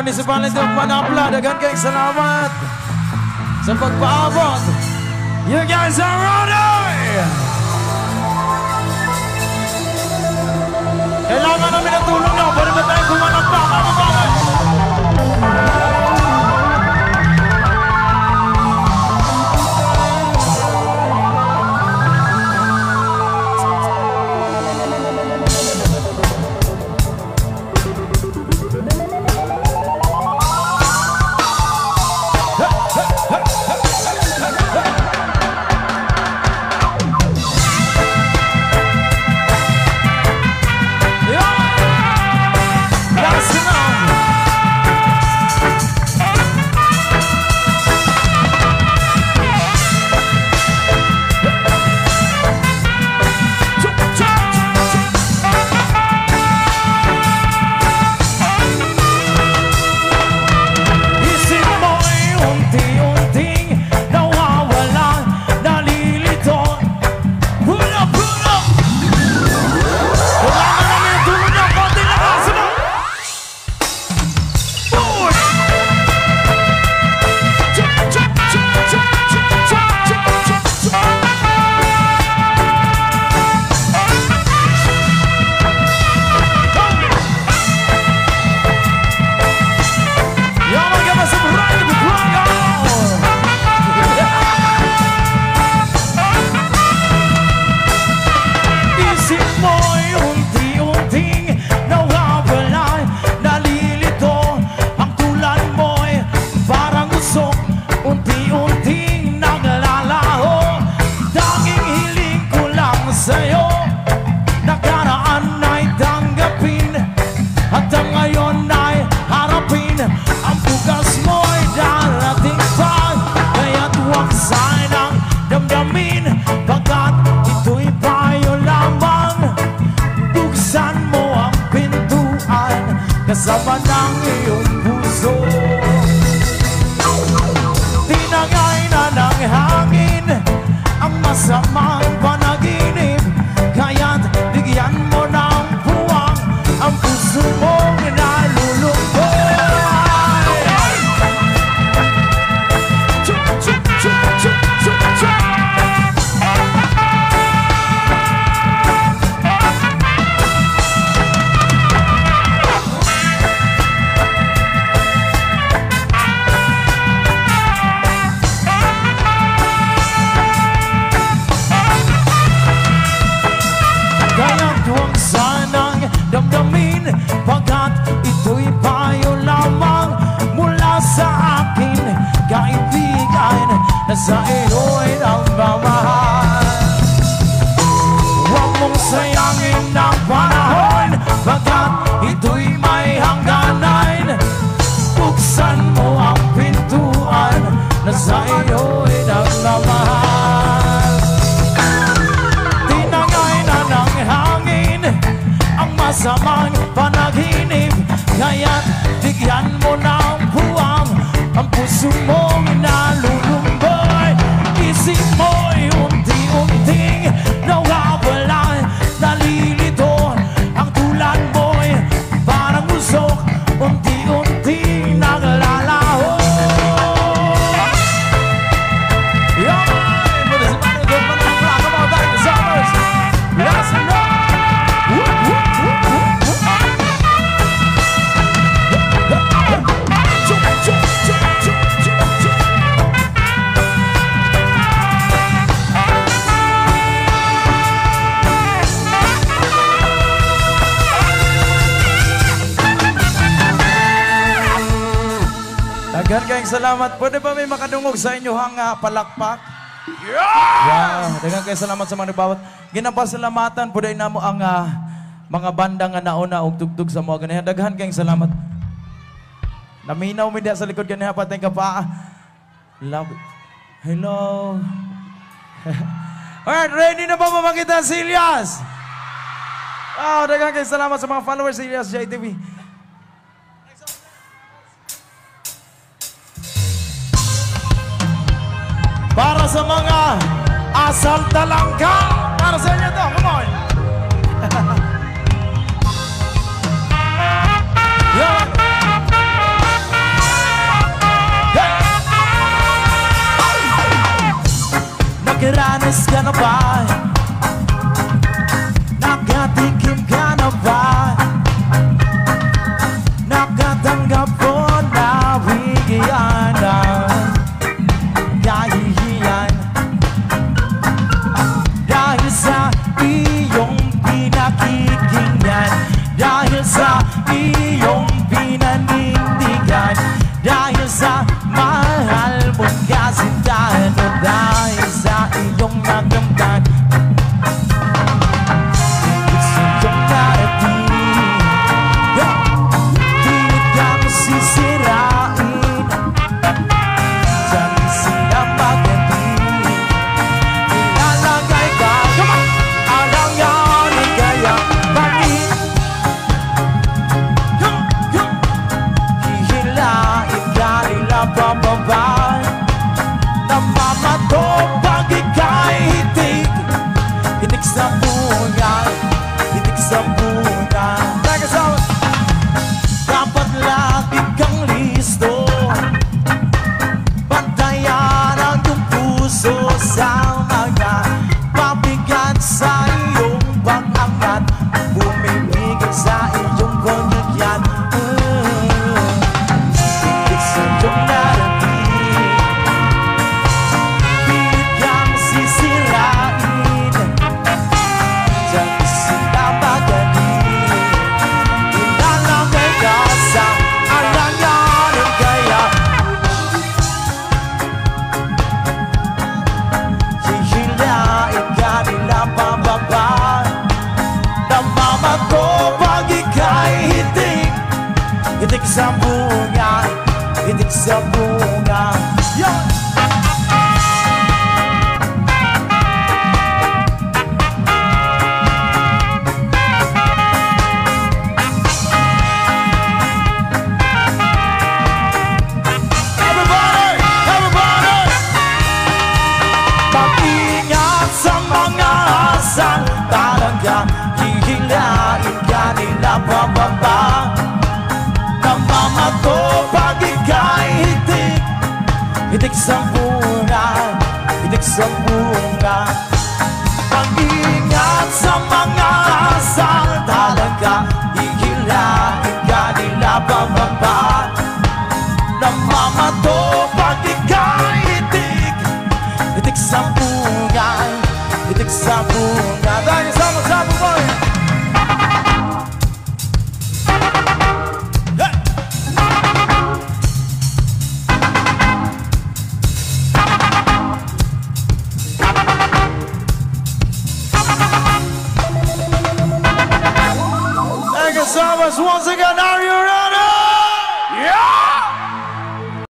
Municipality of Manapla. Dagan kayong salamat sa pagpaabot. You guys are ready! Kailangan namin ang tulong nyo. Pwede ba tayo kumanap pa? Kasama ng iyong puso, tinangay na ng hangin ang masamang panaginip, kaya't bigyan mo ng puwang ang puso mong nalulungkot. Damdamin, pagkat ito'y payo lamang mula sa akin, kaibigan, na sa iyo'y nagmamahal. Huwag mong sayangin ang panahon, pagkat ito'y may hangganan. Buksan mo ang pintuan, na sa iyo'y nagmamahal. Tinangay na ng hangin ang masamang panaginip, kaya't bigyan mo ng puwang ang puso mong nalulumboy. Isip mo'y unti-unting nawawala, nalilito ang tulad mo'y parang usok, unti-unting naglalaho. Dagan kayong salamat. Pwede ba may makadungog sa inyo hang palakpak? Yeah! Dagan kayong salamat sa mga nagbawat. Ginapasalamatan, pwede na mo ang mga banda nga nauna og tugtog sa mga ganyan. Daghan kayong salamat. Naminaw mo sa likod ganyan, patay ka pa. Love it. Hello. Alright, ready na ba mamakita si Elias? Oh, dagan kayong salamat sa mga followers si Elias JTV. Para sa mga asal talangka, para sa inyo to, come on. Yeah. Namiss ka na ba? Nakatikim ka na ba? Nakatanggap ko na bigyan ng kahihiyan dahil sa iyong pinakikinggan, dahil sa iyong pinanindigan, dahil sa mahal mong kasintahan, o dahil sa iyong nagamtan. Sa iyong narating, pilit ka masisirain, dyan sila magaling, ilalagay ka, alanganin kaya bakit hihilain ka nila pababa. Namamato pag ika'y hitik, hitik sa bunga, hitik sa bunga. Dapat lagi kang listo, bantayan ang iyong puso sa mga pabigat sa iyong pag-angat, bumibigay sa iyong kondukyan. Hitik sa iyong narating, pilit kang sisirain, dyan sila magaling, ilalagay ka sa alanganin kaya hihilain ka nila pababa. Namamato pag ika'y hitik, hitik sa bunga, hitik sa bunga. Everybody! Everybody! Mag-ingat sa mga asal, talagang hihilain ka nila pababa. Namamato pag ika'y hitik, hitik sa bunga, hitik sa bunga. Mag-ingat sa mga asal, talaga hihilain ka nila pababa. Namamato pag ika'y hitik, hitik sa bunga, hitik sa bunga. Dahil sama-sama mo. Thank you so much once again. Are you ready? Yeah!